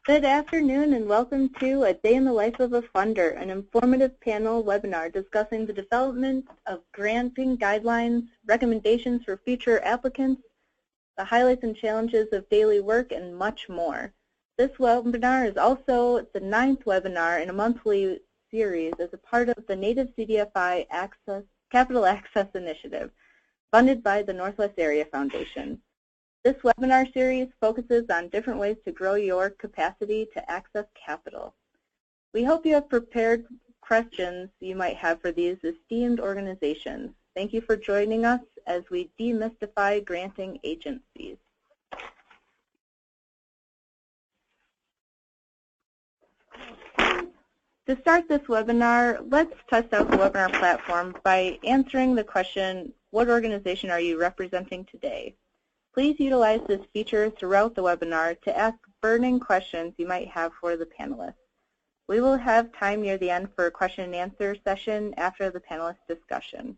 Good afternoon and welcome to A Day in the Life of a Funder, an informative panel webinar discussing the development of granting guidelines, recommendations for future applicants, the highlights and challenges of daily work, and much more. This webinar is also the 9th webinar in a monthly series as a part of the Native CDFI Capital Access Initiative, funded by the Northwest Area Foundation. This webinar series focuses on different ways to grow your capacity to access capital. We hope you have prepared questions you might have for these esteemed organizations. Thank you for joining us as we demystify granting agencies. To start this webinar, let's test out the webinar platform by answering the question, what organization are you representing today? Please utilize this feature throughout the webinar to ask burning questions you might have for the panelists. We will have time near the end for a question and answer session after the panelist discussion.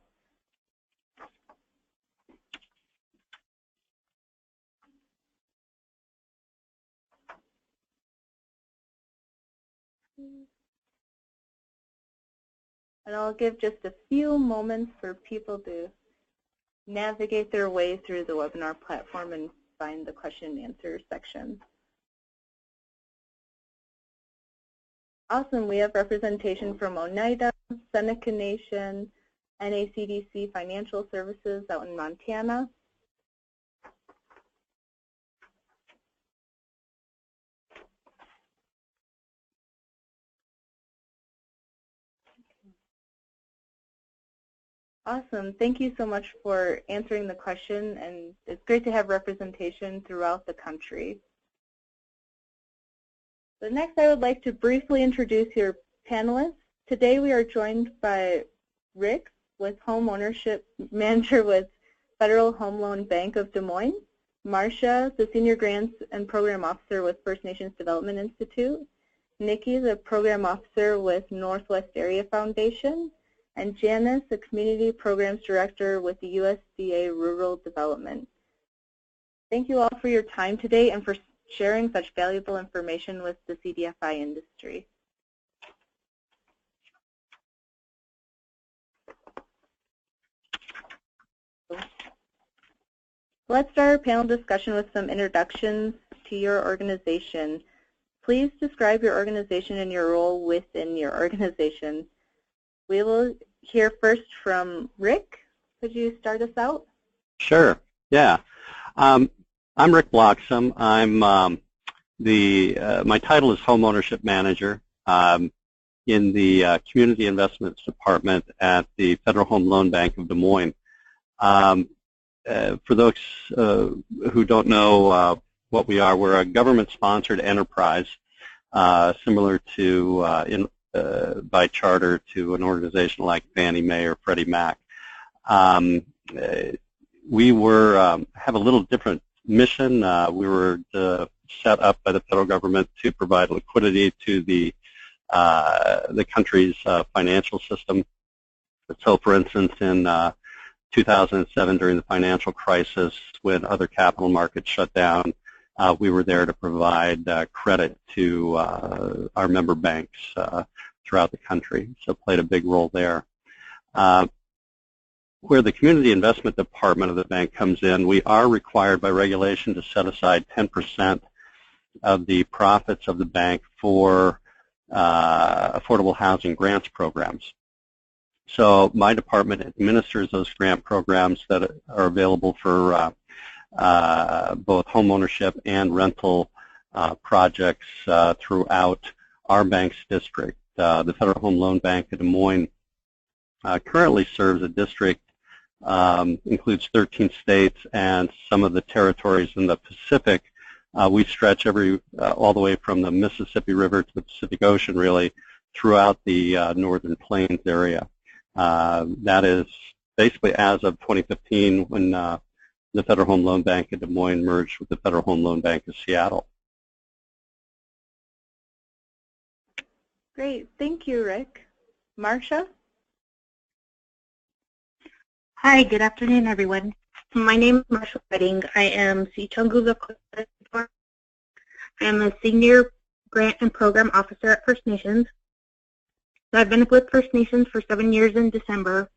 And I'll give just a few moments for people to navigate their way through the webinar platform and find the question and answer section. Awesome, we have representation from Oneida, Seneca Nation, NACDC Financial Services out in Montana. Awesome. Thank you so much for answering the question, and it's great to have representation throughout the country. So next, I would like to briefly introduce your panelists. Today, we are joined by Rick, with Home Ownership Manager with Federal Home Loan Bank of Des Moines, Marcia, the Senior Grants and Program Officer with First Nations Development Institute, Nikki, the Program Officer with Northwest Area Foundation, and Janice, the Community Programs Director with the USDA Rural Development. Thank you all for your time today and for sharing such valuable information with the CDFI industry. Let's start our panel discussion with some introductions to your organization. Please describe your organization and your role within your organization. We will hear first from Rick. Could you start us out? Sure. Yeah. I'm Rick Bloxham. I'm my title is Home Ownership Manager in the Community Investments Department at the Federal Home Loan Bank of Des Moines. For those who don't know what we are, we're a government-sponsored enterprise similar to by charter to an organization like Fannie Mae or Freddie Mac. We have a little different mission. We were set up by the federal government to provide liquidity to the country's financial system. So, for instance, in 2007, during the financial crisis, when other capital markets shut down, we were there to provide credit to our member banks throughout the country, so played a big role there. Where the Community Investment Department of the bank comes in, we are required by regulation to set aside 10% of the profits of the bank for affordable housing grants programs. So my department administers those grant programs that are available for both home ownership and rental projects throughout our bank's district. The Federal Home Loan Bank of Des Moines currently serves a district, includes 13 states and some of the territories in the Pacific. We stretch all the way from the Mississippi River to the Pacific Ocean, really, throughout the Northern Plains area. That is basically as of 2015 when the Federal Home Loan Bank of Des Moines merged with the Federal Home Loan Bank of Seattle. Great. Thank you, Rick. Marcia? Hi, good afternoon, everyone. My name is Marcia Redding. I am Sichunguva. I am a senior Grant and Program Officer at First Nations. So I've been with First Nations for 7 years in December,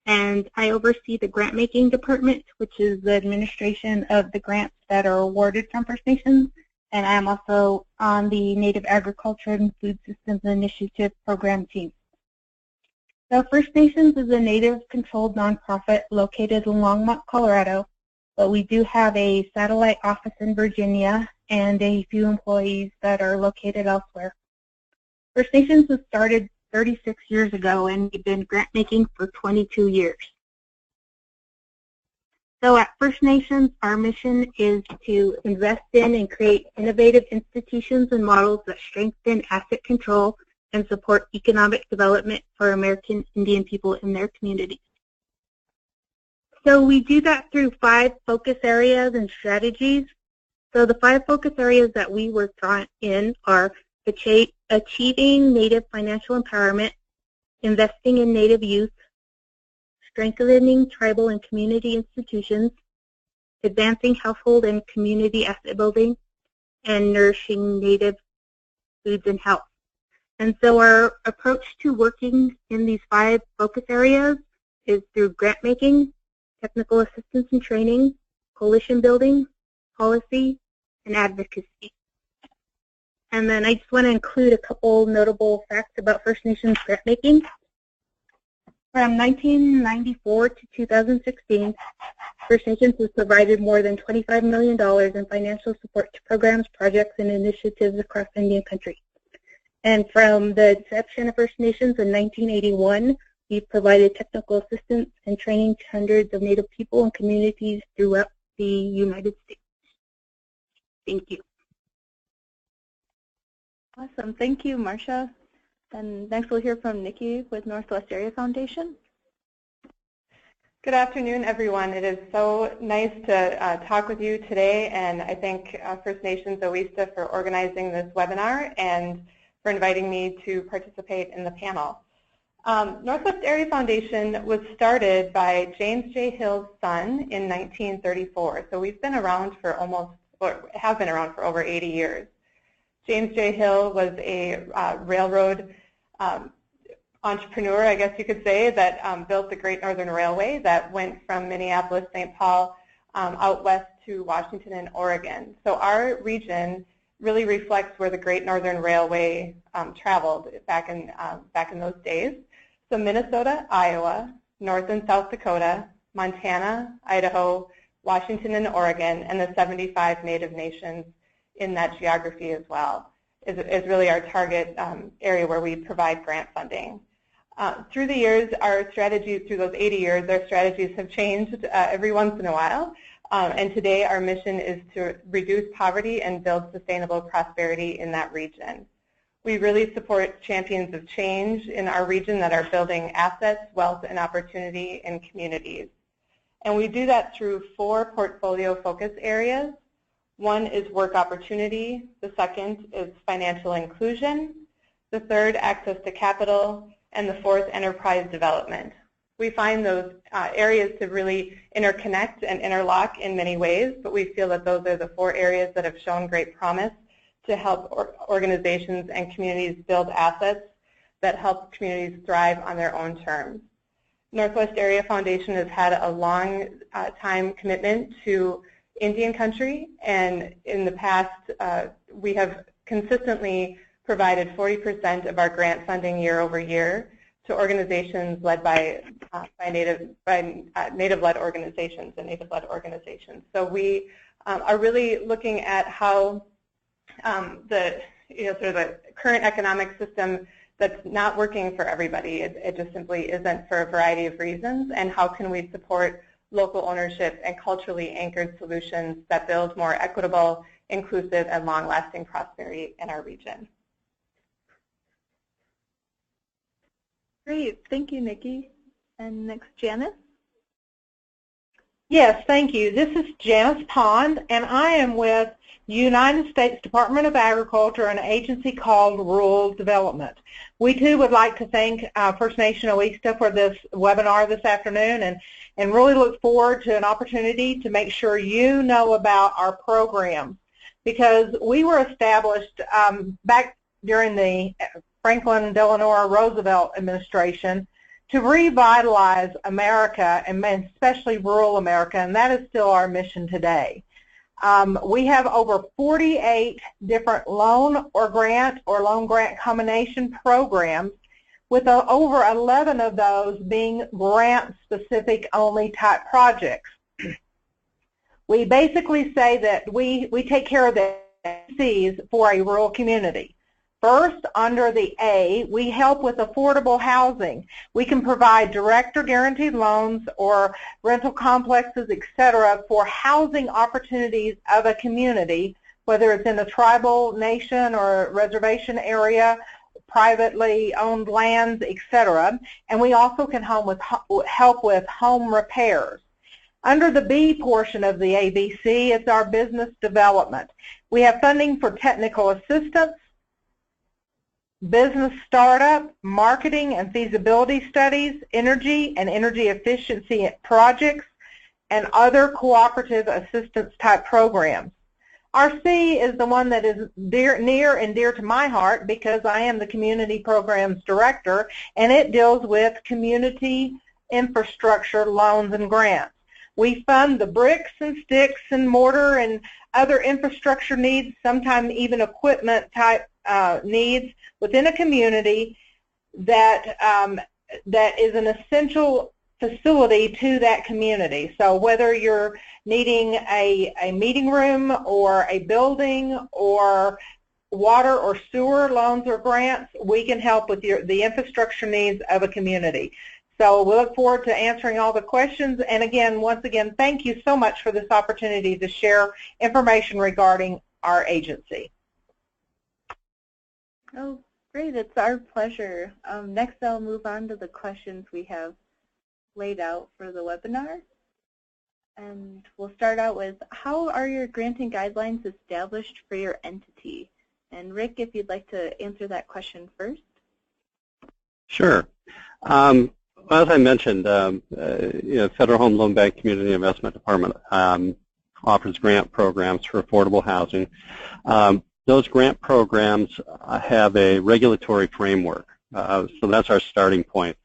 and I oversee the grant making department, which is the administration of the grants that are awarded from First Nations, and I'm also on the Native Agriculture and Food Systems Initiative program team. So First Nations is a Native-controlled nonprofit located in Longmont, Colorado, but we do have a satellite office in Virginia and a few employees that are located elsewhere. First Nations was started 36 years ago, and we've been grant making for 22 years. So at First Nations, our mission is to invest in and create innovative institutions and models that strengthen asset control and support economic development for American Indian people in their communities. So we do that through 5 focus areas and strategies. So the 5 focus areas that we work on in are achieving Native financial empowerment, investing in Native youth, strengthening tribal and community institutions, advancing household and community asset building, and nourishing Native foods and health. And so our approach to working in these 5 focus areas is through grant making, technical assistance and training, coalition building, policy, and advocacy. And then I just want to include a couple notable facts about First Nations grant making. From 1994 to 2016, First Nations has provided more than $25 million in financial support to programs, projects, and initiatives across Indian country. And from the inception of First Nations in 1981, we've provided technical assistance and training to hundreds of Native people and communities throughout the United States. Thank you. Awesome. Thank you, Marcia. And next we'll hear from Nikki with Northwest Area Foundation. Good afternoon, everyone. It is so nice to talk with you today, and I thank First Nations OESTA for organizing this webinar and for inviting me to participate in the panel. Northwest Area Foundation was started by James J. Hill's son in 1934, so we've been around for have been around for over 80 years. James J. Hill was a railroad entrepreneur, I guess you could say, that built the Great Northern Railway that went from Minneapolis, St. Paul, out west to Washington and Oregon. So our region really reflects where the Great Northern Railway traveled back in those days. So Minnesota, Iowa, North and South Dakota, Montana, Idaho, Washington and Oregon, and the 75 Native nations in that geography as well is really our target area where we provide grant funding. Through the years, our strategies, through those 80 years, our strategies have changed every once in a while. And today our mission is to reduce poverty and build sustainable prosperity in that region. We really support champions of change in our region that are building assets, wealth, and opportunity in communities. And we do that through 4 portfolio focus areas. One is work opportunity, the second is financial inclusion, the third access to capital, and the 4th enterprise development. We find those areas to really interconnect and interlock in many ways, but we feel that those are the 4 areas that have shown great promise to help organizations and communities build assets that help communities thrive on their own terms. Northwest Area Foundation has had a long time commitment to Indian country, and in the past we have consistently provided 40% of our grant funding year over year to organizations led by Native-led organizations and Native-led organizations. So we are really looking at how the current economic system that's not working for everybody. It just simply isn't for a variety of reasons, and how can we support local ownership and culturally anchored solutions that build more equitable, inclusive, and long-lasting prosperity in our region. Great. Thank you, Nikki. And next, Janice. Yes, thank you. This is Janice Pond, and I am with United States Department of Agriculture, an agency called Rural Development. We too would like to thank First Nation OESTA for this webinar this afternoon, and really look forward to an opportunity to make sure you know about our programs. because we were established back during the Franklin Delano Roosevelt administration to revitalize America, and especially rural America, and that is still our mission today. We have over 48 different loan grant combination programs, with over 11 of those being grant-specific only type projects. We basically say that we take care of the C's for a rural community. First, under the A, we help with affordable housing. We can provide direct or guaranteed loans or rental complexes, etc., for housing opportunities of a community, whether it's in a tribal nation or reservation area, privately owned lands, etc. And we also can help with home repairs. Under the B portion of the ABC, it's our business development. We have funding for technical assistance, business startup, marketing and feasibility studies, energy and energy efficiency projects, and other cooperative assistance type programs. Our C is the one that is near and dear to my heart because I am the Community Programs Director, and it deals with community infrastructure loans and grants. We fund the bricks and sticks and mortar and other infrastructure needs, sometimes even equipment type needs within a community that is an essential facility to that community. So whether you're needing a meeting room or a building or water or sewer loans or grants, we can help with the infrastructure needs of a community. So we look forward to answering all the questions. And again, once again, thank you so much for this opportunity to share information regarding our agency. Oh, great. It's our pleasure. Next, I'll move on to the questions we have laid out for the webinar. And we'll start out with, how are your granting guidelines established for your entity? And Rick, if you'd like to answer that question first. Sure. Well, as I mentioned, Federal Home Loan Bank Community Investment Department offers grant programs for affordable housing. Those grant programs have a regulatory framework, so that's our starting point.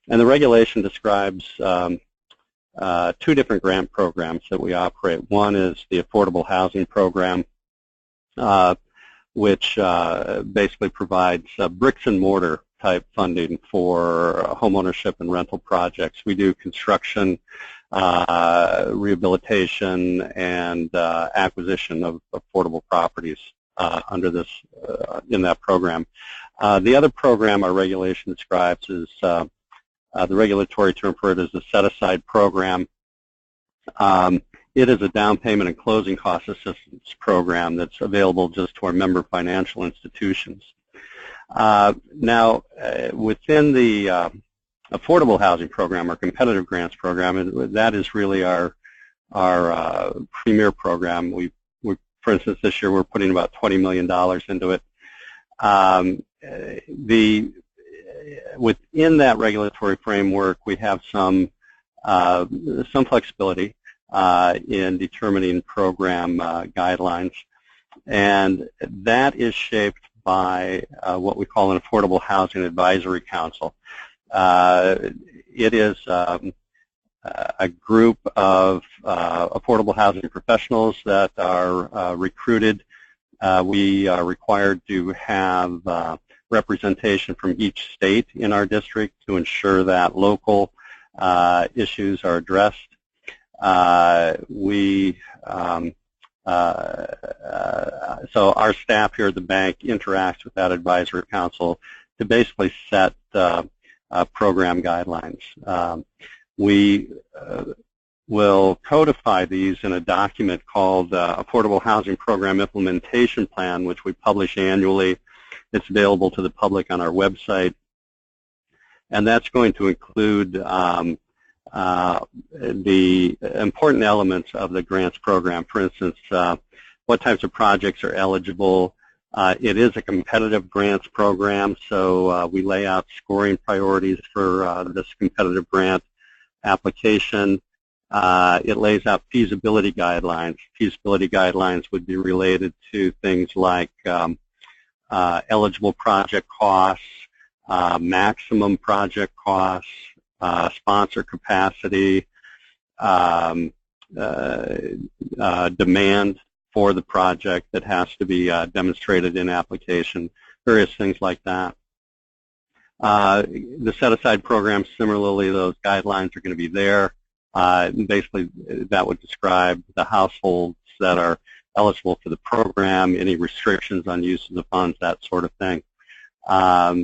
And the regulation describes two different grant programs that we operate. One is the Affordable Housing Program, which basically provides bricks and mortar type funding for home ownership and rental projects. We do construction, rehabilitation, and acquisition of affordable properties under this in that program. The other program our regulation describes is the regulatory term for it is a set-aside program. It is a down payment and closing cost assistance program that's available just to our member financial institutions. Now, within the affordable housing program, our competitive grants program, and that is really our premier program. For instance, this year we're putting about $20 million into it. Within that regulatory framework, we have some flexibility in determining program guidelines, and that is shaped by what we call an Affordable Housing Advisory Council. It is a group of affordable housing professionals that are recruited. We are required to have representation from each state in our district to ensure that local issues are addressed. So our staff here at the bank interacts with that advisory council to basically set program guidelines. We will codify these in a document called Affordable Housing Program Implementation Plan, which we publish annually. It's available to the public on our website, and that's going to include the important elements of the grants program. For instance, what types of projects are eligible. It is a competitive grants program, so we lay out scoring priorities for this competitive grant application. It lays out feasibility guidelines. Feasibility guidelines would be related to things like eligible project costs, maximum project costs, sponsor capacity, demand for the project that has to be demonstrated in application, various things like that. The set-aside program, similarly, those guidelines are going to be there. Basically, that would describe the households that are eligible for the program, any restrictions on use of the funds, that sort of thing. As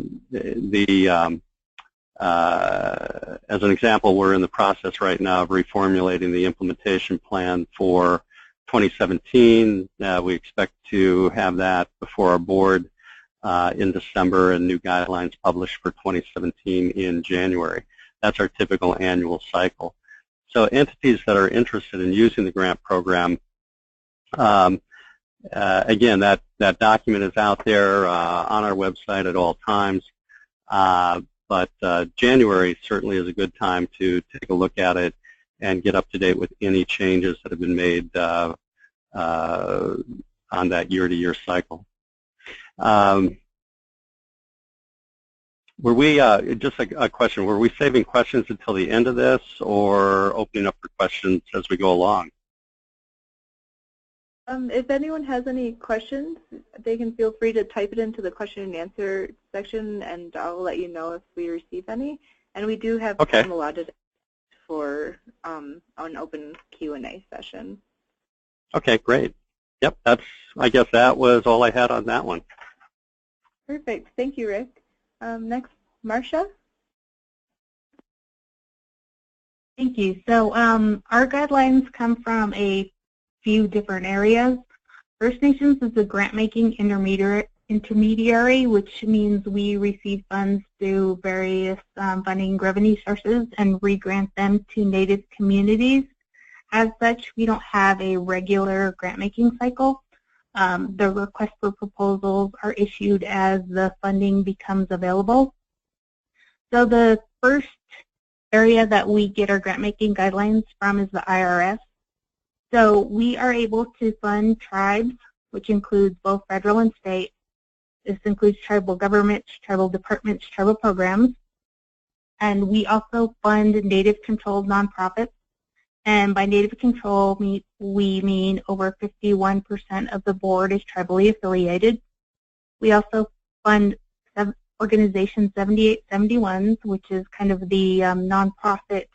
an example, we're in the process right now of reformulating the implementation plan for 2017. We expect to have that before our board in December and new guidelines published for 2017 in January. That's our typical annual cycle. So entities that are interested in using the grant program, again, that document is out there on our website at all times. But January certainly is a good time to take a look at it and get up to date with any changes that have been made on that year-to-year cycle. Were we, just a question, were we saving questions until the end of this or opening up for questions as we go along? If anyone has any questions, they can feel free to type it into the question and answer section, and I'll let you know if we receive any. And we do have time allotted for an open Q&A session. Okay, great. Yep, I guess that was all I had on that one. Perfect. Thank you, Rick. Next, Marcia. Thank you. So our guidelines come from a few different areas. First Nations is a grant-making intermediary, which means we receive funds through various funding revenue sources and re-grant them to Native communities. As such, we don't have a regular grant-making cycle. The request for proposals are issued as the funding becomes available. So the first area that we get our grant-making guidelines from is the IRS. So we are able to fund tribes, which includes both federal and state. This includes tribal governments, tribal departments, tribal programs. And we also fund Native-controlled nonprofits. And by Native control, we mean over 51% of the board is tribally affiliated. We also fund Organization 7871, which is kind of the nonprofit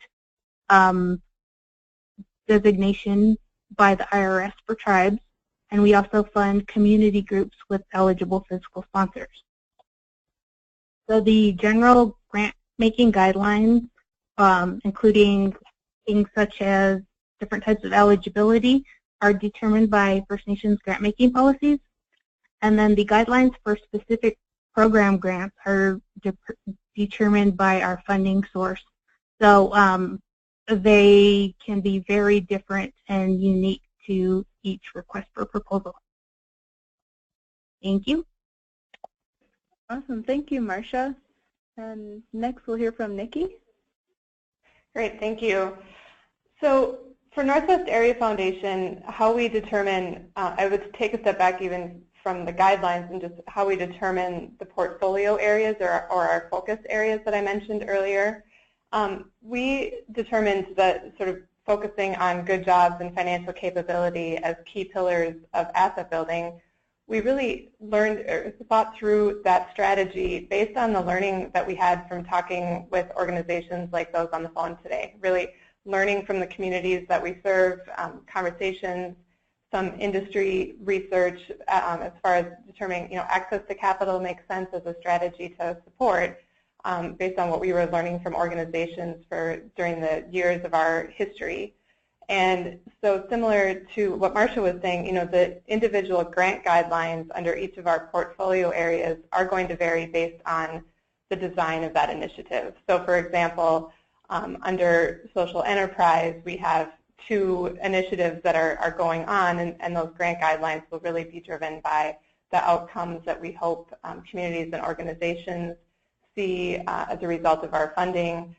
designation by the IRS for tribes. And we also fund community groups with eligible fiscal sponsors. So the general grant-making guidelines, including things such as different types of eligibility, are determined by First Nations grant-making policies. And then the guidelines for specific program grants are determined by our funding source. So they can be very different and unique to each request for proposal. Thank you. Awesome. Thank you, Marcia. And next we'll hear from Nikki. Great. Thank you. So for Northwest Area Foundation, how we determine, I would take a step back even from the guidelines and just how we determine the portfolio areas or our focus areas that I mentioned earlier. We determined that sort of focusing on good jobs and financial capability as key pillars of asset building, we really learned or thought through that strategy based on the learning that we had from talking with organizations like those on the phone today, really learning from the communities that we serve, conversations, some industry research as far as determining, access to capital makes sense as a strategy to support based on what we were learning from organizations during the years of our history. And so similar to what Marcia was saying, the individual grant guidelines under each of our portfolio areas are going to vary based on the design of that initiative. So for example, under social enterprise, we have 2 initiatives that are going on, and those grant guidelines will really be driven by the outcomes that we hope communities and organizations see as a result of our funding.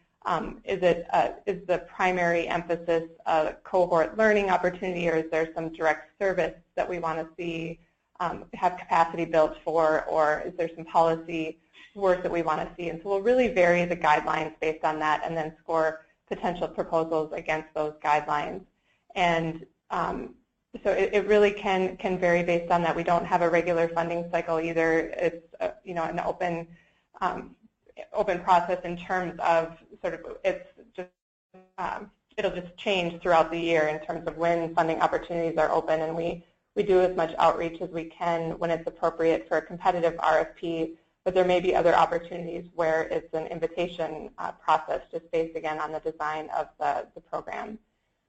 Is the primary emphasis a cohort learning opportunity, or is there some direct service that we want to see have capacity built for, or is there some policy work that we want to see? And so we'll really vary the guidelines based on that and then score potential proposals against those guidelines. And so it really can vary based on that. We don't have a regular funding cycle either. It's an open process in terms of sort of it'll just change throughout the year in terms of when funding opportunities are open, and we do as much outreach as we can when it's appropriate for a competitive RFP, but there may be other opportunities where it's an invitation process just based again on the design of the program.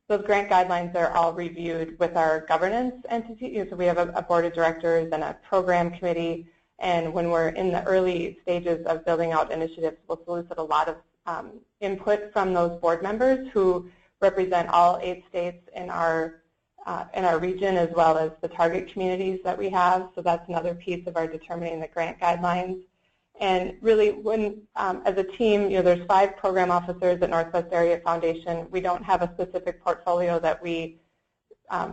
Those grant guidelines are all reviewed with our governance entity. So we have a board of directors and a program committee, and when we're in the early stages of building out initiatives, we'll solicit a lot of input from those board members who represent all 8 states in our region, as well as the target communities that we have. So that's another piece of our determining the grant guidelines. And really, when as a team, there's 5 program officers at Northwest Area Foundation. We don't have a specific portfolio that we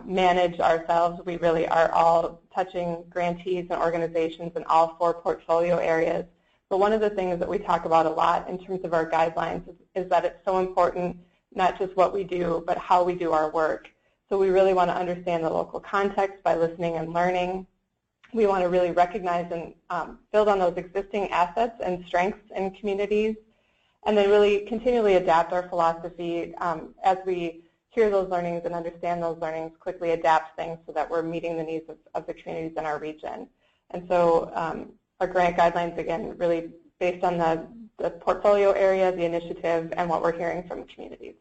manage ourselves. We really are all touching grantees and organizations in all 4 portfolio areas. But one of the things that we talk about a lot in terms of our guidelines is that it's so important, not just what we do, but how we do our work. So we really want to understand the local context by listening and learning. We want to really recognize and build on those existing assets and strengths in communities, and then really continually adapt our philosophy as we hear those learnings and understand those learnings, quickly adapt things so that we're meeting the needs of the communities in our region. And so our grant guidelines, again, really based on the portfolio area, the initiative, and what we're hearing from communities.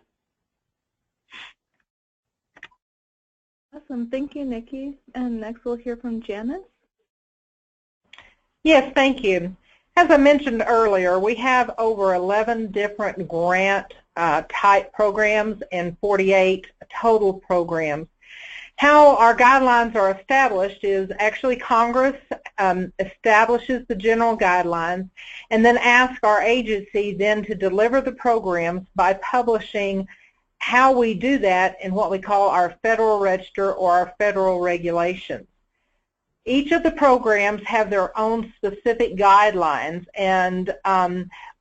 Awesome. Thank you, Nikki. And next we'll hear from Janice. Yes, thank you. As I mentioned earlier, we have over 11 different grant type programs and 48 total programs. How our guidelines are established is actually Congress establishes the general guidelines and then asks our agency then to deliver the programs by publishing how we do that in what we call our Federal Register or our federal regulations. Each of the programs have their own specific guidelines and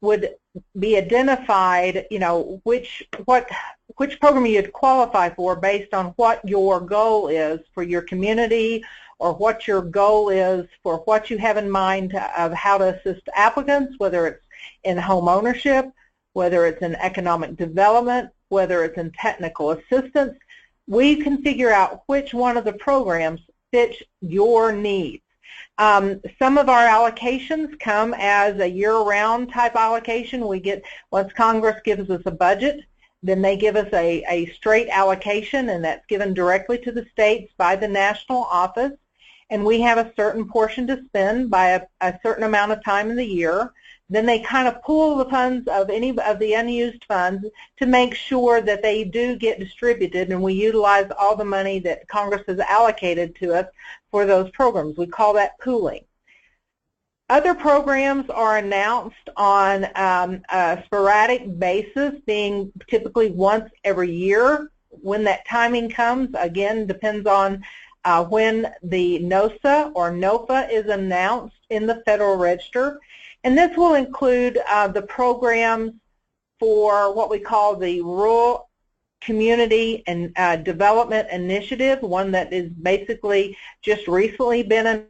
would be identified, which program you'd qualify for based on what your goal is for your community or what your goal is for what you have in mind of how to assist applicants, whether it's in home ownership, whether it's in economic development, whether it's in technical assistance. We can figure out which one of the programs fits your needs. Some of our allocations come as a year-round type allocation. We get, once Congress gives us a budget, then they give us a straight allocation, and that's given directly to the states by the national office. And we have a certain portion to spend by a certain amount of time in the year. Then they kind of pool the funds of any of the unused funds to make sure that they do get distributed, and we utilize all the money that Congress has allocated to us for those programs. We call that pooling. Other programs are announced on a sporadic basis, being typically once every year. When that timing comes, again, depends on when the NOSA or NOFA is announced in the Federal Register. And this will include the programs for what we call the Rural Community and Development Initiative, one that is basically just recently been.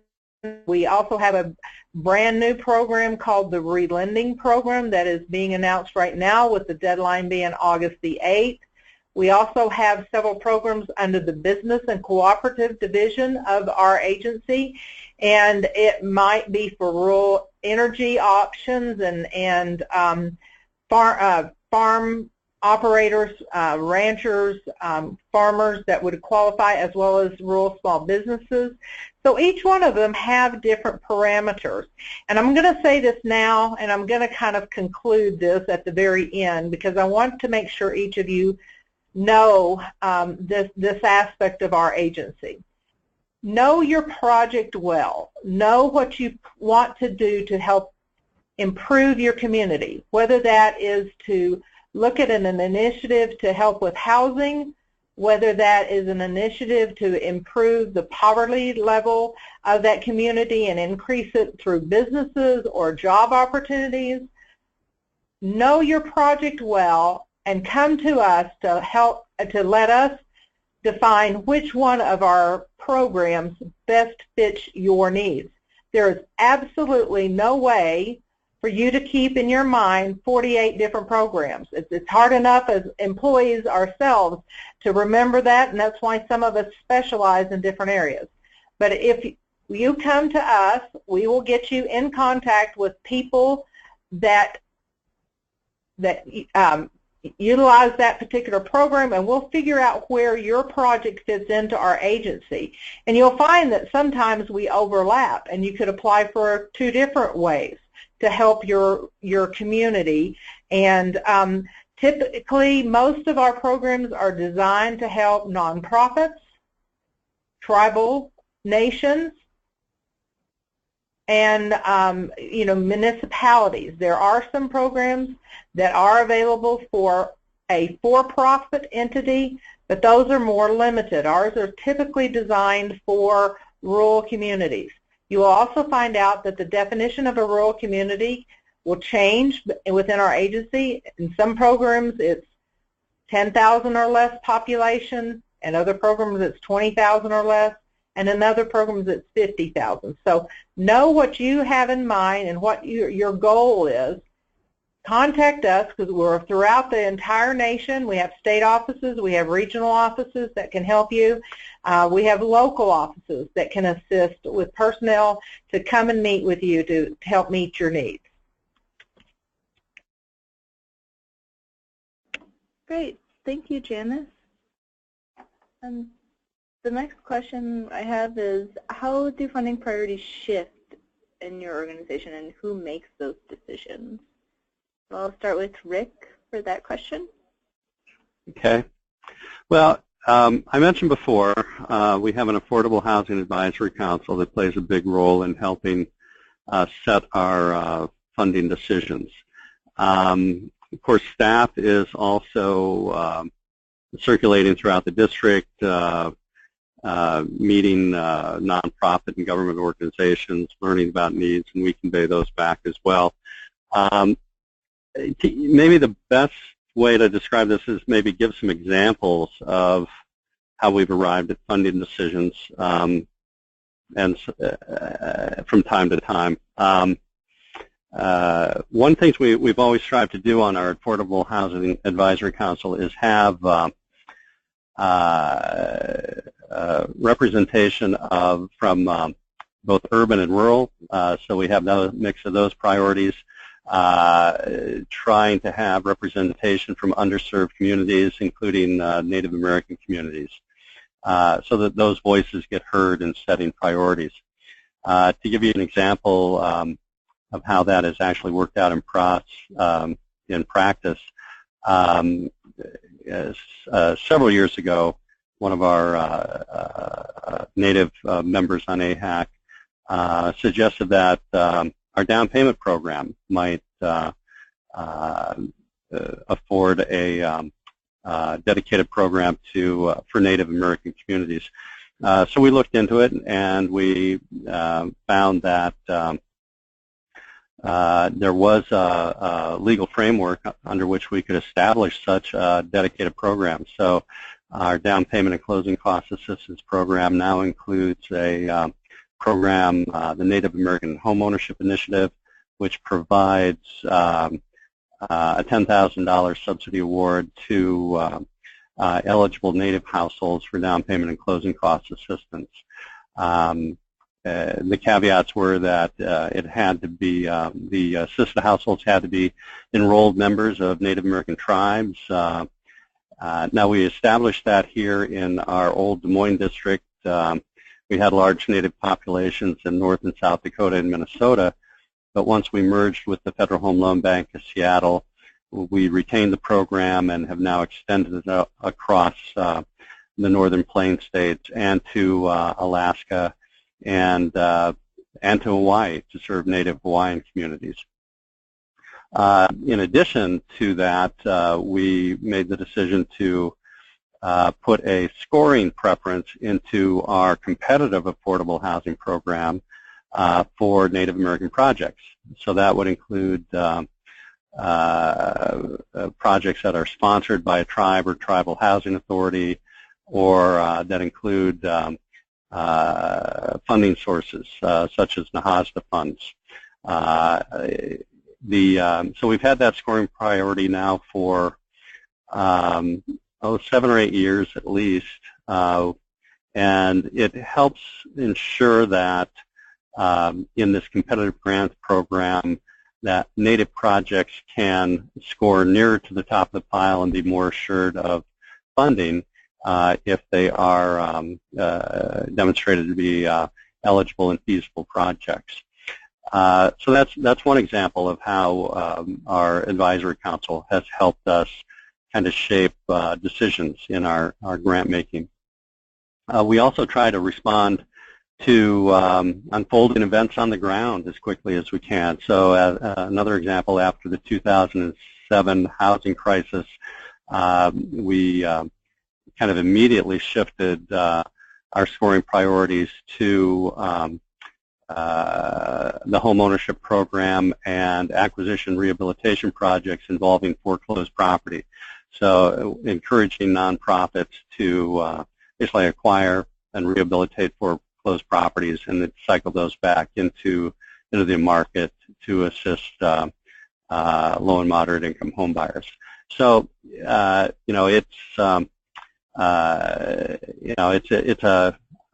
We also have a brand new program called the Relending Program that is being announced right now, with the deadline being August the 8th. We also have several programs under the Business and Cooperative Division of our agency, and it might be for rural energy options and farm operators, ranchers, farmers that would qualify, as well as rural small businesses. So each one of them have different parameters. And I'm going to say this now, and I'm going to kind of conclude this at the very end, because I want to make sure each of you know this aspect of our agency. Know your project well. Know what you want to do to help improve your community, whether that is to look at an initiative to help with housing, whether that is an initiative to improve the poverty level of that community and increase it through businesses or job opportunities. Know your project well and come to us to help, to let us define which one of our programs best fits your needs. There is absolutely no way for you to keep in your mind 48 different programs. It's hard enough as employees ourselves to remember that, and that's why some of us specialize in different areas. But if you come to us, we will get you in contact with people that utilize that particular program, and we'll figure out where your project fits into our agency. And you'll find that sometimes we overlap, and you could apply for 2 different ways to help your community. And typically, most of our programs are designed to help nonprofits, tribal nations, and municipalities. There are some programs that are available for a for-profit entity, but those are more limited. Ours are typically designed for rural communities. You will also find out that the definition of a rural community will change within our agency. In some programs it's 10,000 or less population, and other programs it's 20,000 or less, and in other programs it's 50,000. So know what you have in mind and what your goal is. Contact us, because we're throughout the entire nation. We have state offices, we have regional offices that can help you. We have local offices that can assist with personnel to come and meet with you to help meet your needs. Great. Thank you, Janice. The next question I have is, how do funding priorities shift in your organization, and who makes those decisions? So I'll start with Rick for that question. Okay. Well, I mentioned before, we have an Affordable Housing Advisory Council that plays a big role in helping set our funding decisions. Of course, staff is also circulating throughout the district, meeting nonprofit and government organizations, learning about needs, and we convey those back as well. Maybe the best way to describe this is maybe give some examples of how we've arrived at funding decisions and from time to time. One thing we've always strived to do on our Affordable Housing Advisory Council is have representation from both urban and rural, so we have a mix of those priorities. Trying to have representation from underserved communities, including Native American communities, so that those voices get heard in setting priorities. To give you an example of how that has actually worked out in practice, several years ago, one of our Native members on AHAC suggested that our down payment program might afford a dedicated program for Native American communities. So we looked into it, and we found that there was a legal framework under which we could establish such a dedicated program. So our down payment and closing cost assistance program now includes a program, the Native American Home Ownership Initiative, which provides a $10,000 subsidy award to eligible Native households for down payment and closing cost assistance. The caveats were that it had to be, the assisted households had to be enrolled members of Native American tribes. Now, we established that here in our old Des Moines district. We had large Native populations in North and South Dakota and Minnesota, but once we merged with the Federal Home Loan Bank of Seattle, we retained the program and have now extended it across the Northern Plains states and to Alaska and to Hawaii to serve Native Hawaiian communities. In addition to that, we made the decision to put a scoring preference into our competitive affordable housing program for Native American projects. So that would include projects that are sponsored by a tribe or tribal housing authority, or that include funding sources such as NAHASDA funds. So we've had that scoring priority now for 7 or 8 years at least, and it helps ensure that in this competitive grants program that Native projects can score nearer to the top of the pile and be more assured of funding if they are demonstrated to be eligible and feasible projects. So that's one example of how our advisory council has helped us kind of shape decisions in our grant making. We also try to respond to unfolding events on the ground as quickly as we can. So another example, after the 2007 housing crisis, we kind of immediately shifted our scoring priorities to the home ownership program and acquisition rehabilitation projects involving foreclosed property. So encouraging nonprofits to basically acquire and rehabilitate foreclosed properties and then cycle those back into the market to assist low and moderate income home buyers. So I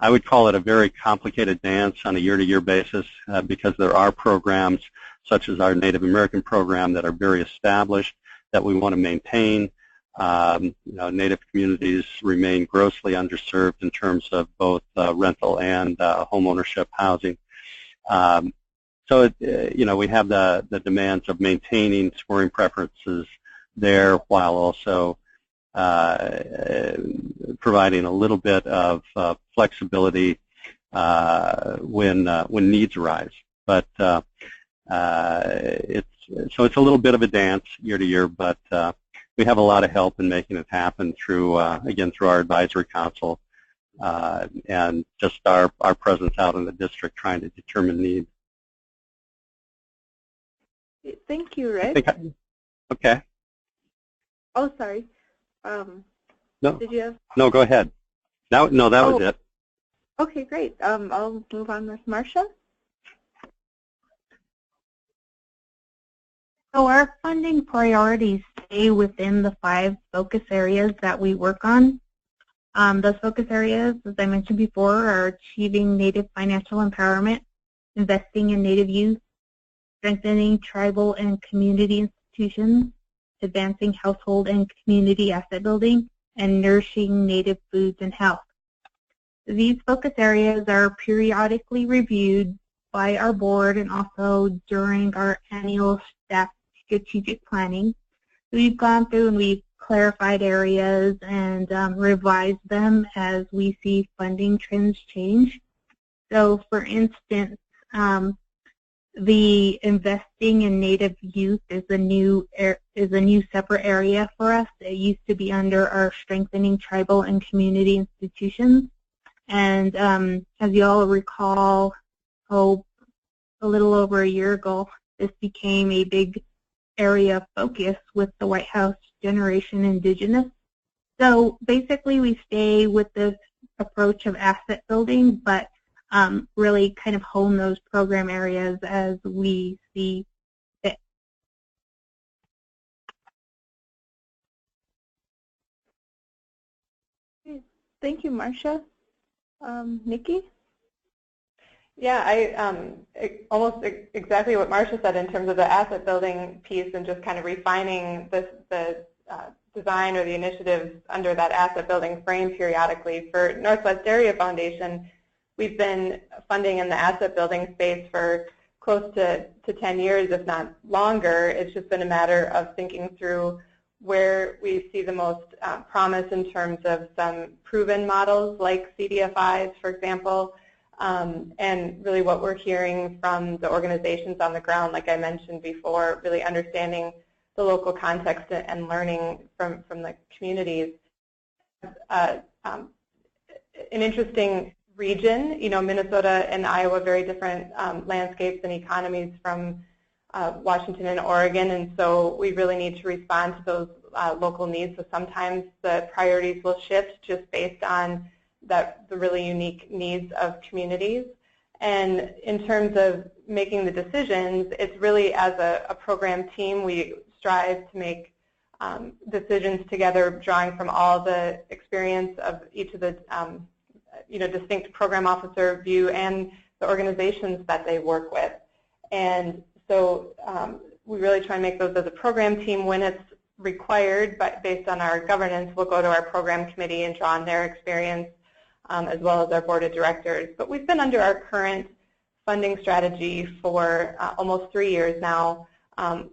would call it a very complicated dance on a year-to-year basis because there are programs such as our Native American program that are very established that we want to maintain. Native communities remain grossly underserved in terms of both rental and home ownership housing. So we have the demands of maintaining scoring preferences there while also providing a little bit of flexibility when needs arise. But it's a little bit of a dance year to year, but we have a lot of help in making it happen through again through our advisory council and just our presence out in the district trying to determine need. Thank you, Rick. Okay. Oh, sorry. No. Did you have? No, go ahead. No, that was it. Okay, great. I'll move on with Marcia. So our funding priorities stay within the 5 focus areas that we work on. Those focus areas, as I mentioned before, are achieving Native financial empowerment, investing in Native youth, strengthening tribal and community institutions, advancing household and community asset building, and nourishing Native foods and health. These focus areas are periodically reviewed by our board and also during our annual staff strategic planning. We've gone through and we've clarified areas and revised them as we see funding trends change. So for instance, the investing in Native youth is a new separate area for us. It used to be under our strengthening tribal and community institutions. And as you all recall, a little over a year ago, this became a big area of focus with the White House Generation Indigenous. So basically we stay with this approach of asset building, but really kind of hone those program areas as we see fit. Thank you, Marcia. Nikki? Yeah, almost exactly what Marcia said in terms of the asset building piece and just kind of refining the design or the initiatives under that asset building frame periodically. For Northwest Area Foundation, we've been funding in the asset building space for close to 10 years, if not longer. It's just been a matter of thinking through where we see the most promise in terms of some proven models like CDFIs, for example, And really what we're hearing from the organizations on the ground, like I mentioned before, really understanding the local context and learning from the communities. An interesting region, Minnesota and Iowa, very different landscapes and economies from Washington and Oregon, and so we really need to respond to those local needs. So sometimes the priorities will shift just based on the really unique needs of communities. And in terms of making the decisions, it's really as a program team, we strive to make decisions together, drawing from all the experience of each of the distinct program officer view and the organizations that they work with. And so we really try and make those as a program team. When it's required, but based on our governance, we'll go to our program committee and draw on their experience, as well as our board of directors. But we've been under our current funding strategy for almost 3 years now.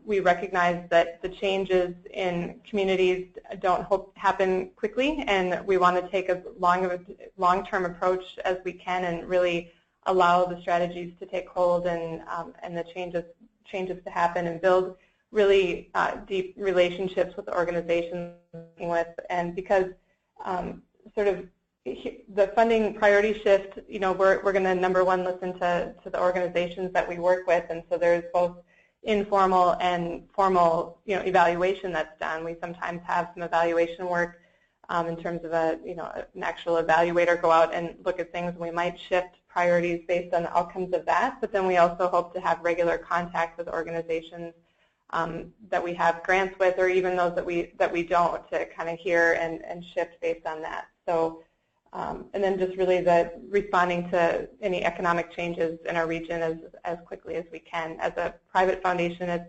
We recognize that the changes in communities don't happen quickly, and we want to take as long-term approach as we can and really allow the strategies to take hold and the changes to happen and build really deep relationships with the organizations we're working with. And because sort of the funding priority shift, we're going to, number one, listen to the organizations that we work with, and so there's both informal and formal, evaluation that's done. We sometimes have some evaluation work in terms of an actual evaluator go out and look at things, and we might shift priorities based on the outcomes of that. But then we also hope to have regular contact with organizations that we have grants with, or even those that we don't, to kind of hear and shift based on that. So. And then just really responding to any economic changes in our region as quickly as we can. As a private foundation,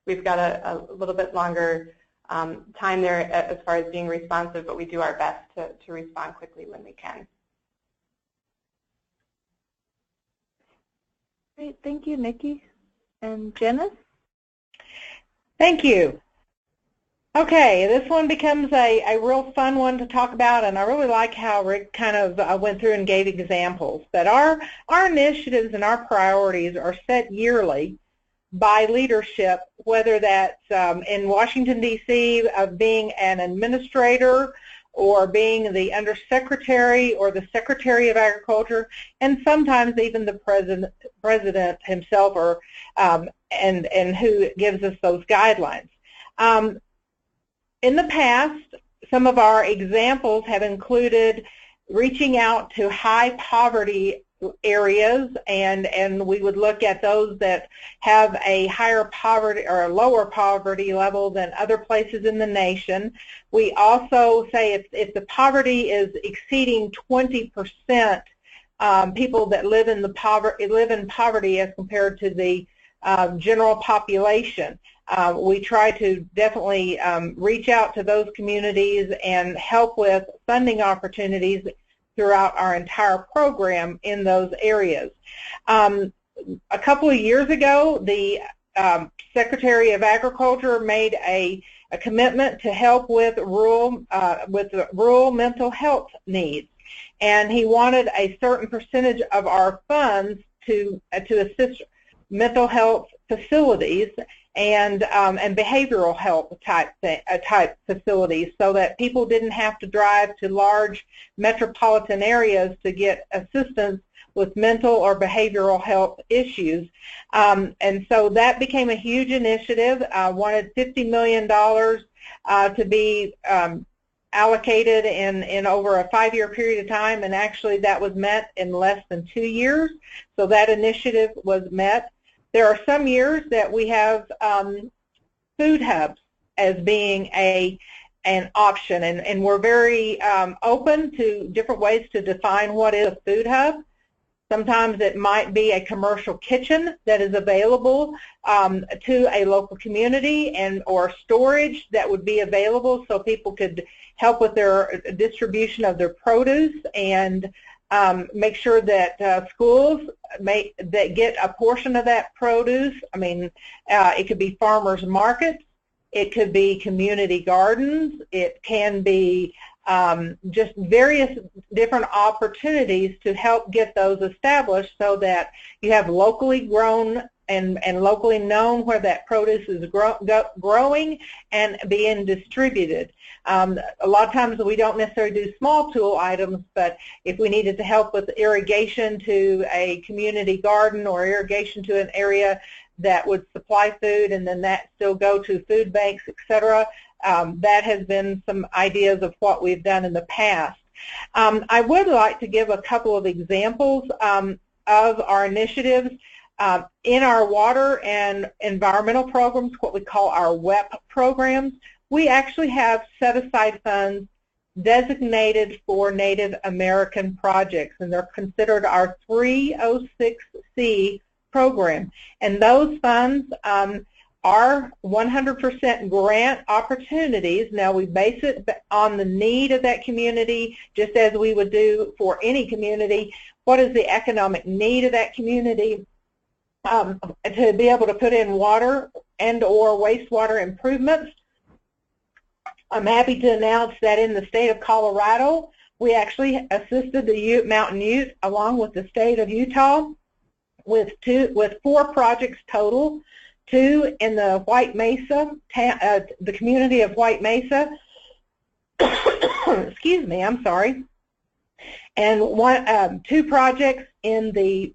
we've got a little bit longer time there as far as being responsive, but we do our best to respond quickly when we can. Great, thank you, Nikki. And Janice? Thank you. Okay, this one becomes a real fun one to talk about, and I really like how Rick kind of went through and gave examples. But our initiatives and our priorities are set yearly by leadership, whether that's in Washington, D.C., of being an administrator or being the undersecretary or the secretary of agriculture, and sometimes even the president himself, or and who gives us those guidelines. In the past, some of our examples have included reaching out to high poverty areas, and we would look at those that have a higher poverty or a lower poverty level than other places in the nation. We also say if the poverty is exceeding 20%, people that live in poverty as compared to the general population. We try to definitely reach out to those communities and help with funding opportunities throughout our entire program in those areas. A couple of years ago, the Secretary of Agriculture made a commitment to help with rural mental health needs, and he wanted a certain percentage of our funds to assist mental health facilities and behavioral health type facilities, so that people didn't have to drive to large metropolitan areas to get assistance with mental or behavioral health issues. And so that became a huge initiative. Wanted $50 million to be allocated in over a 5-year period of time, and actually that was met in less than 2 years. So that initiative was met. There are some years that we have food hubs as being an option, and we're very open to different ways to define what is a food hub. Sometimes it might be a commercial kitchen that is available to a local community, or storage that would be available so people could help with their distribution of their produce, and make sure that schools that get a portion of that produce. I mean, it could be farmers markets, it could be community gardens, it can be just various different opportunities to help get those established so that you have locally grown and locally known where that produce is growing and being distributed. A lot of times we don't necessarily do small tool items, but if we needed to help with irrigation to a community garden or irrigation to an area that would supply food and then that still go to food banks, etc., that has been some ideas of what we've done in the past. I would like to give a couple of examples of our initiatives. In our water and environmental programs, what we call our WEP programs, we actually have set-aside funds designated for Native American projects, and they're considered our 306C program. And those funds are 100% grant opportunities. Now, we base it on the need of that community, just as we would do for any community. What is the economic need of that community? To be able to put in water and or wastewater improvements. I'm happy to announce that in the state of Colorado, we actually assisted the Mountain Ute along with the state of Utah with 4 projects total, 2 in the White Mesa, the community of White Mesa, excuse me, I'm sorry, and 2 projects in the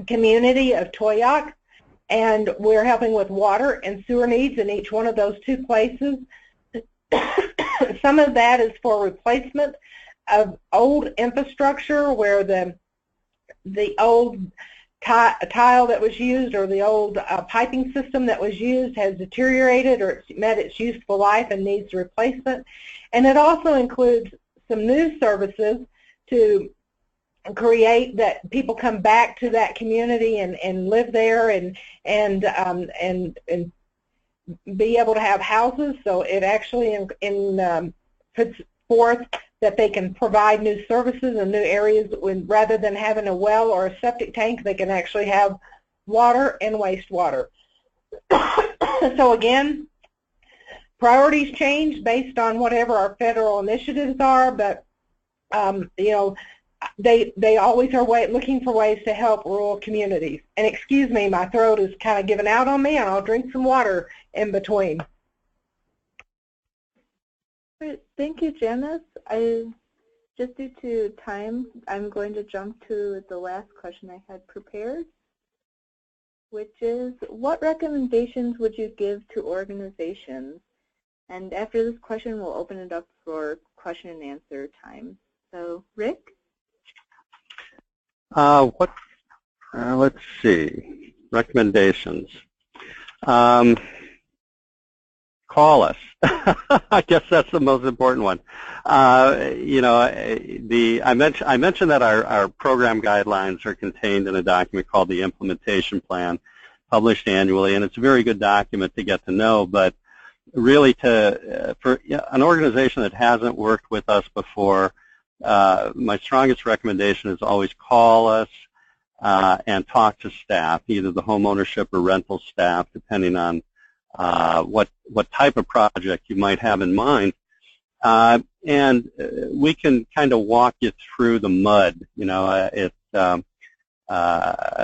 community of Toyac, and we're helping with water and sewer needs in each one of those 2 places. Some of that is for replacement of old infrastructure where the old tile that was used or the old piping system that was used has deteriorated or it's met its useful life and needs replacement. And it also includes some new services to create that people come back to that community and live there and be able to have houses. So it actually puts forth that they can provide new services in new areas rather than having a well or a septic tank, they can actually have water and wastewater. So again, priorities change based on whatever our federal initiatives are, but you know, they always are looking for ways to help rural communities. And excuse me, my throat is kind of giving out on me, and I'll drink some water in between. Great. Thank you, Janice. Just due to time, I'm going to jump to the last question I had prepared, which is, what recommendations would you give to organizations? And after this question, we'll open it up for question and answer time. So, Rick? Let's see, recommendations. Call us. I guess that's the most important one. You know, I mentioned that our program guidelines are contained in a document called the Implementation Plan, published annually, and it's a very good document to get to know. But really, for an organization that hasn't worked with us before, my strongest recommendation is always call us and talk to staff, either the home ownership or rental staff, depending on what type of project you might have in mind. And we can kind of walk you through the mud. You know,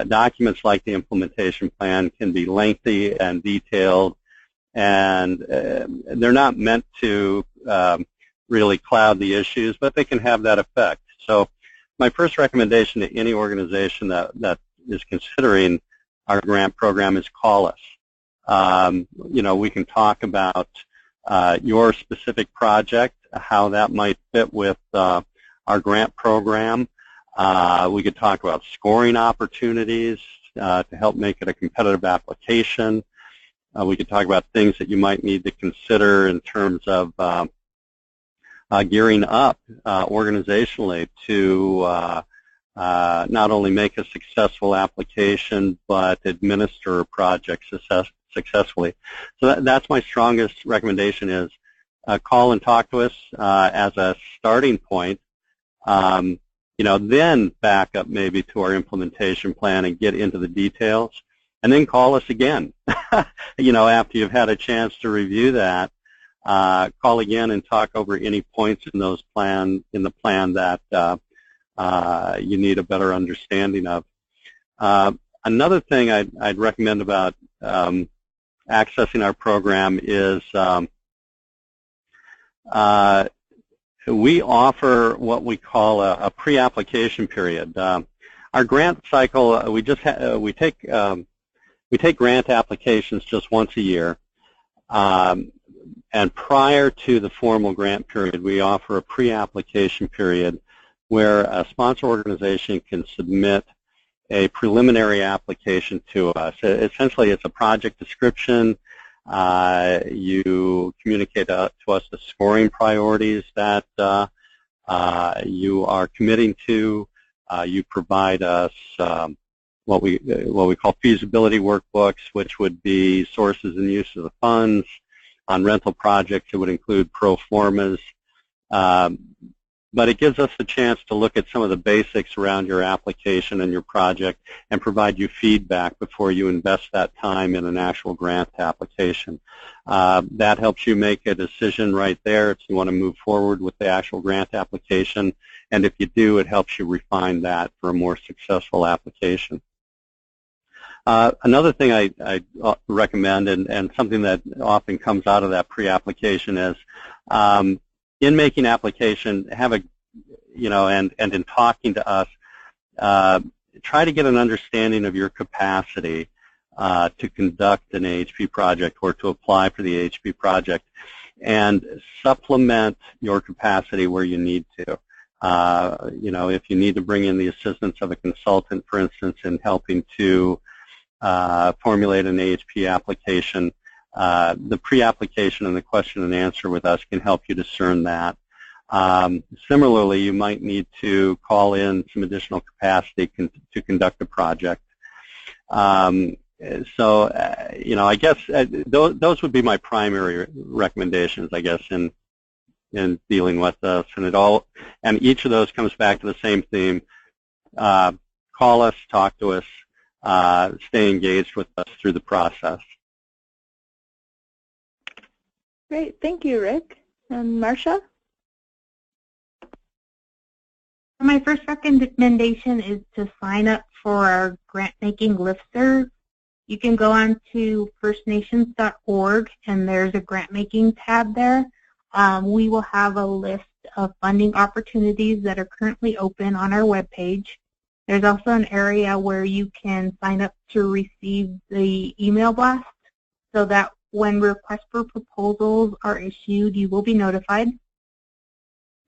documents like the implementation plan can be lengthy and detailed, and they're not meant to really cloud the issues, but they can have that effect. So my first recommendation to any organization that is considering our grant program is call us. You know, we can talk about your specific project, how that might fit with our grant program. We could talk about scoring opportunities to help make it a competitive application. We could talk about things that you might need to consider in terms of gearing up organizationally to not only make a successful application, but administer a project successfully. So that's my strongest recommendation is call and talk to us as a starting point. You know, then back up maybe to our implementation plan and get into the details, and then call us again, you know, after you've had a chance to review that. call again and talk over any points in the plan that you need a better understanding of. Another thing I'd recommend about accessing our program is we offer what we call a pre-application period. Our grant cycle, we take grant applications just once a year, and prior to the formal grant period, we offer a pre-application period where a sponsor organization can submit a preliminary application to us. Essentially, it's a project description. You communicate to us the scoring priorities that you are committing to. You provide us what we call feasibility workbooks, which would be sources and use of the funds. On rental projects, it would include pro formas. But it gives us a chance to look at some of the basics around your application and your project and provide you feedback before you invest that time in an actual grant application. That helps you make a decision right there if you want to move forward with the actual grant application. And if you do, it helps you refine that for a more successful application. Another thing I recommend, and something that often comes out of that pre-application, is in making application, have a, and in talking to us, try to get an understanding of your capacity to conduct an AHP project or to apply for the AHP project, and supplement your capacity where you need to. If you need to bring in the assistance of a consultant, for instance, in helping to formulate an AHP application, the pre-application and the question and answer with us can help you discern that. Similarly, you might need to call in some additional capacity to conduct a project. I guess those would be my primary recommendations, I guess, in dealing with this. And each of those comes back to the same theme. Call us, talk to us, stay engaged with us through the process. Great, thank you, Rick. And Marcia? My first recommendation is to sign up for our grant-making listserv. You can go on to firstnations.org, and there's a grant-making tab there. We will have a list of funding opportunities that are currently open on our webpage. There's also an area where you can sign up to receive the email blast so that when requests for proposals are issued, you will be notified.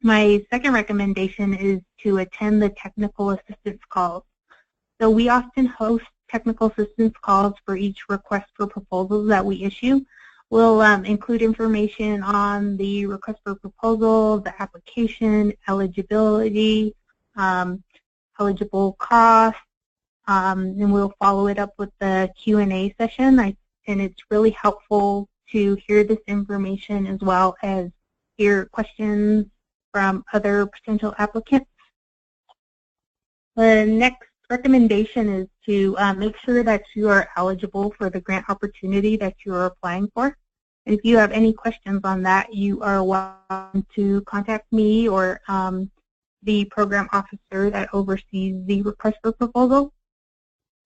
My second recommendation is to attend the technical assistance calls. So we often host technical assistance calls for each request for proposals that we issue. We'll include information on the request for proposal, the application, eligibility, eligible costs, and we'll follow it up with the Q&A session. And it's really helpful to hear this information as well as hear questions from other potential applicants. The next recommendation is to make sure that you are eligible for the grant opportunity that you are applying for. And if you have any questions on that, you are welcome to contact me or the program officer that oversees the request for proposal.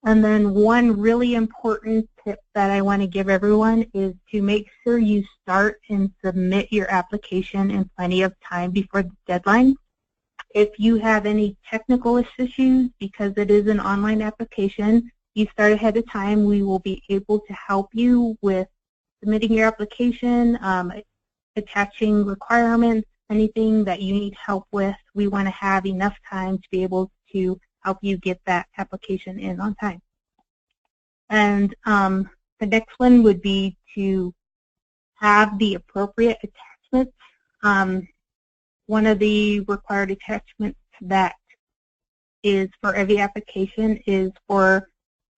And then one really important tip that I want to give everyone is to make sure you start and submit your application in plenty of time before the deadline. If you have any technical issues, because it is an online application, you start ahead of time, we will be able to help you with submitting your application, attaching requirements, anything that you need help with. We want to have enough time to be able to help you get that application in on time. And the next one would be to have the appropriate attachments. One of the required attachments that is for every application is for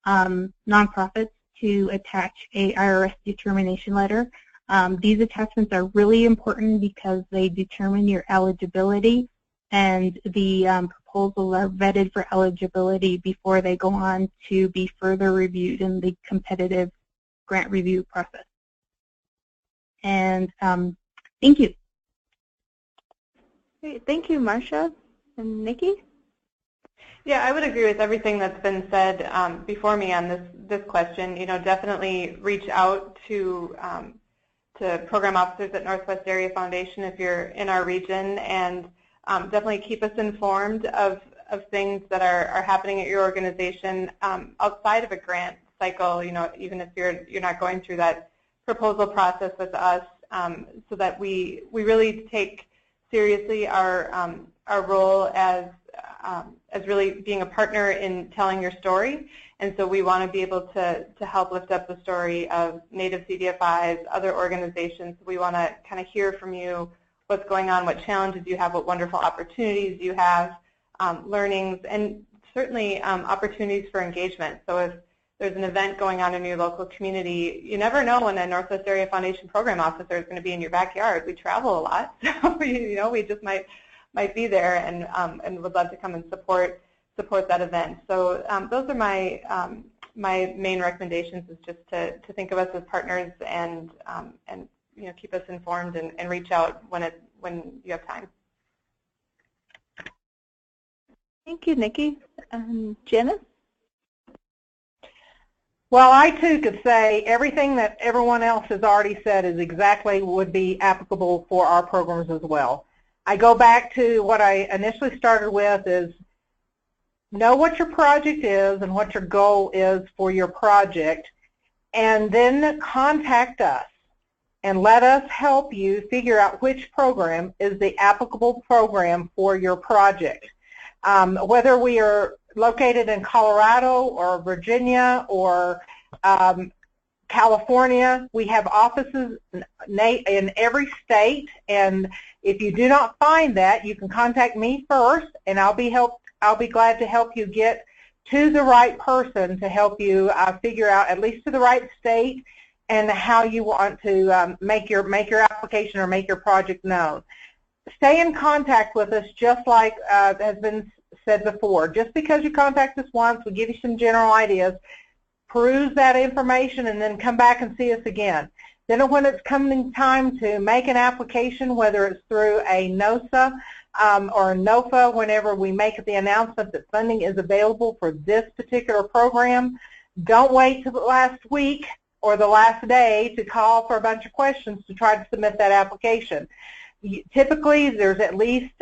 nonprofits to attach a IRS determination letter. These attachments are really important because they determine your eligibility, and the proposals are vetted for eligibility before they go on to be further reviewed in the competitive grant review process. And Thank you. Great. Thank you, Marcia. And Nikki? Yeah, I would agree with everything that's been said before me on this question. You know, definitely reach out to program officers at Northwest Area Foundation if you're in our region, and definitely keep us informed of things that are happening at your organization outside of a grant cycle. You know, even if you're not going through that proposal process with us, so that we really take seriously our role as really being a partner in telling your story. And so we want to be able to help lift up the story of Native CDFIs, other organizations. We want to kind of hear from you what's going on, what challenges you have, what wonderful opportunities you have, learnings, and certainly opportunities for engagement. So if there's an event going on in your local community, you never know when a Northwest Area Foundation program officer is going to be in your backyard. We travel a lot, so we just might be there, and would love to come and support that event. So those are my my main recommendations, is just to think of us as partners, and keep us informed, and reach out when you have time. Thank you, Nikki. Janice? Well, I too could say everything that everyone else has already said is exactly would be applicable for our programs as well. I go back to what I initially started with, is know what your project is and what your goal is for your project, and then contact us and let us help you figure out which program is the applicable program for your project. Whether we are located in Colorado or Virginia or California, we have offices in every state, and if you do not find that, you can contact me first, and I'll be glad to help you get to the right person to help you figure out, at least to the right state, and how you want to make your application or make your project known. Stay in contact with us, just like has been said before. Just because you contact us once, we give you some general ideas, peruse that information, and then come back and see us again. Then when it's coming time to make an application, whether it's through a NOSA or a NOFA, whenever we make the announcement that funding is available for this particular program, don't wait till the last week or the last day to call for a bunch of questions to try to submit that application. Typically, there's at least,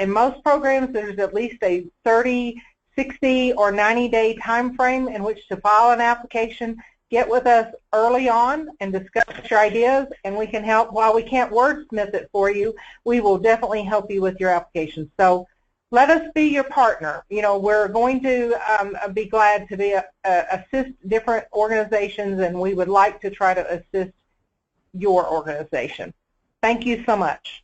in most programs, there's at least a 30, 60, or 90-day time frame in which to file an application. Get with us early on and discuss your ideas, and we can help. While we can't wordsmith it for you, we will definitely help you with your application. So let us be your partner. We're going to be glad to assist different organizations, and we would like to try to assist your organization. Thank you so much.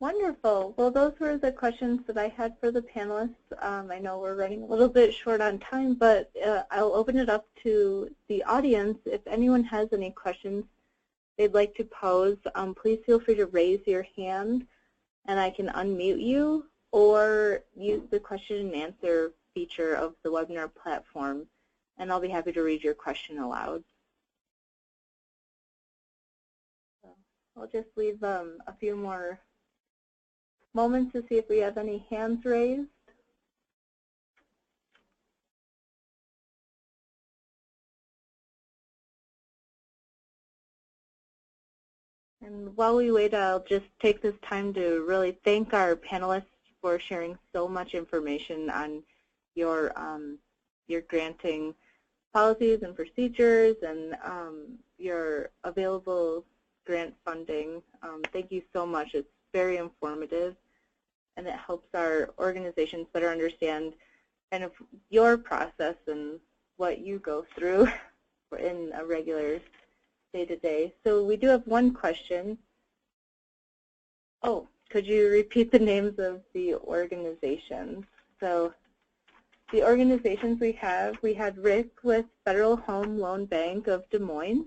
Wonderful. Well, those were the questions that I had for the panelists. I know we're running a little bit short on time, but I'll open it up to the audience. If anyone has any questions they'd like to pose, please feel free to raise your hand, and I can unmute you, or use the question and answer feature of the webinar platform, and I'll be happy to read your question aloud. So I'll just leave a few more moments to see if we have any hands raised. And while we wait, I'll just take this time to really thank our panelists for sharing so much information on your granting policies and procedures, and your available grant funding. Thank you so much. It's very informative, and it helps our organizations better understand kind of your process and what you go through in a regular day-to-day. So we do have one question. Oh, could you repeat the names of the organizations? So the organizations we had Rick with Federal Home Loan Bank of Des Moines,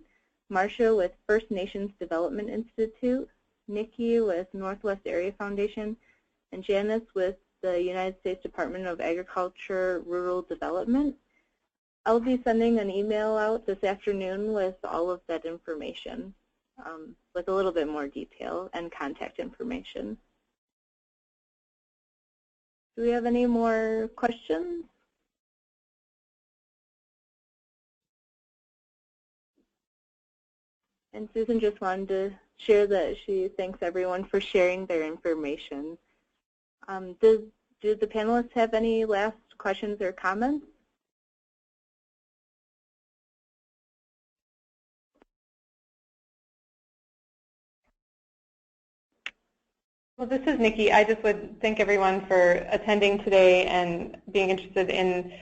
Marcia with First Nations Development Institute, Nikki with Northwest Area Foundation, and Janice with the United States Department of Agriculture Rural Development. I'll be sending an email out this afternoon with all of that information. with a little bit more detail and contact information. Do we have any more questions? And Susan just wanted to share that she thanks everyone for sharing their information. Do the panelists have any last questions or comments? Well, this is Nikki. I just would thank everyone for attending today and being interested in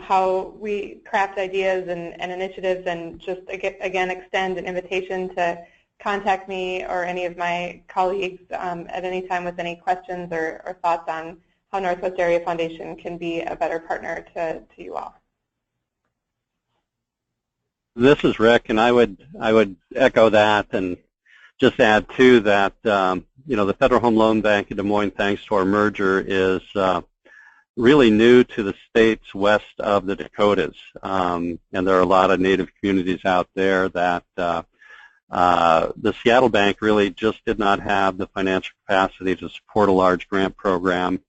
how we craft ideas and initiatives, and just again extend an invitation to contact me or any of my colleagues at any time with any questions or thoughts on how Northwest Area Foundation can be a better partner to you all. This is Rick, and I would echo that and just add too that the Federal Home Loan Bank of Des Moines, thanks to our merger, is really new to the states west of the Dakotas, and there are a lot of Native communities out there that the Seattle Bank really just did not have the financial capacity to support a large grant program.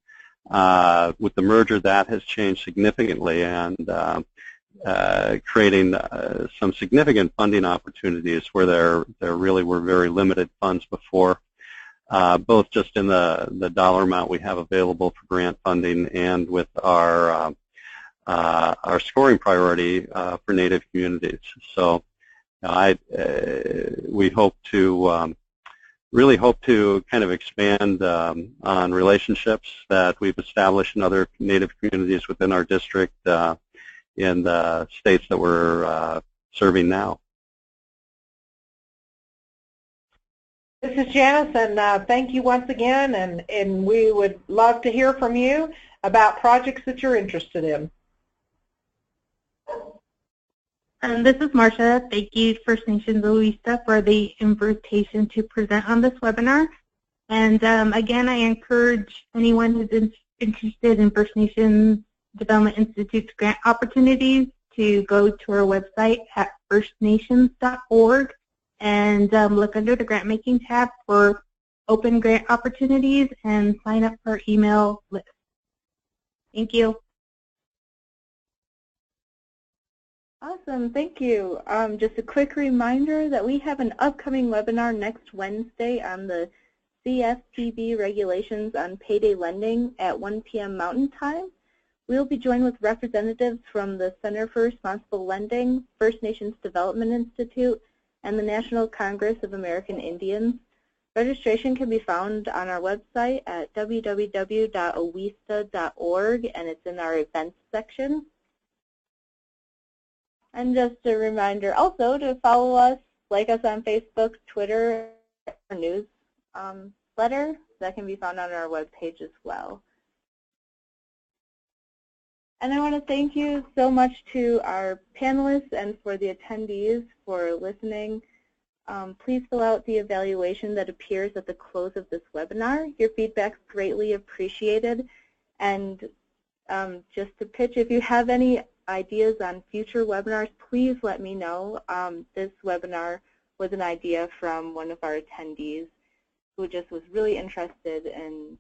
With the merger, that has changed significantly, and creating some significant funding opportunities where there really were very limited funds before, both just in the dollar amount we have available for grant funding and with our scoring priority for Native communities. So we hope to really hope to kind of expand on relationships that we've established in other Native communities within our district in the states that we're serving now. This is Janice, and thank you once again, and we would love to hear from you about projects that you're interested in. This is Marcia. Thank you, First Nations Louisa, for the invitation to present on this webinar. And again, I encourage anyone who's interested in First Nations Development Institute's grant opportunities to go to our website at firstnations.org and look under the grant making tab for open grant opportunities and sign up for our email list. Thank you. Awesome, thank you. Just a quick reminder that we have an upcoming webinar next Wednesday on the CFPB regulations on payday lending at 1 p.m. Mountain Time. We'll be joined with representatives from the Center for Responsible Lending, First Nations Development Institute, and the National Congress of American Indians. Registration can be found on our website at www.owista.org, and it's in our events section. And just a reminder also to follow us, like us on Facebook, Twitter, our newsletter that can be found on our webpage as well. And I want to thank you so much to our panelists and for the attendees for listening. Please fill out the evaluation that appears at the close of this webinar. Your feedback is greatly appreciated. And just to pitch, if you have any ideas on future webinars, please let me know. This webinar was an idea from one of our attendees who just was really interested in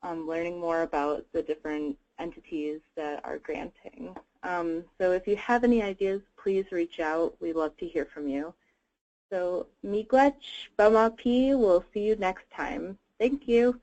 learning more about the different entities that are granting. So if you have any ideas, please reach out. We'd love to hear from you. So miigwech, bamapi, we'll see you next time. Thank you.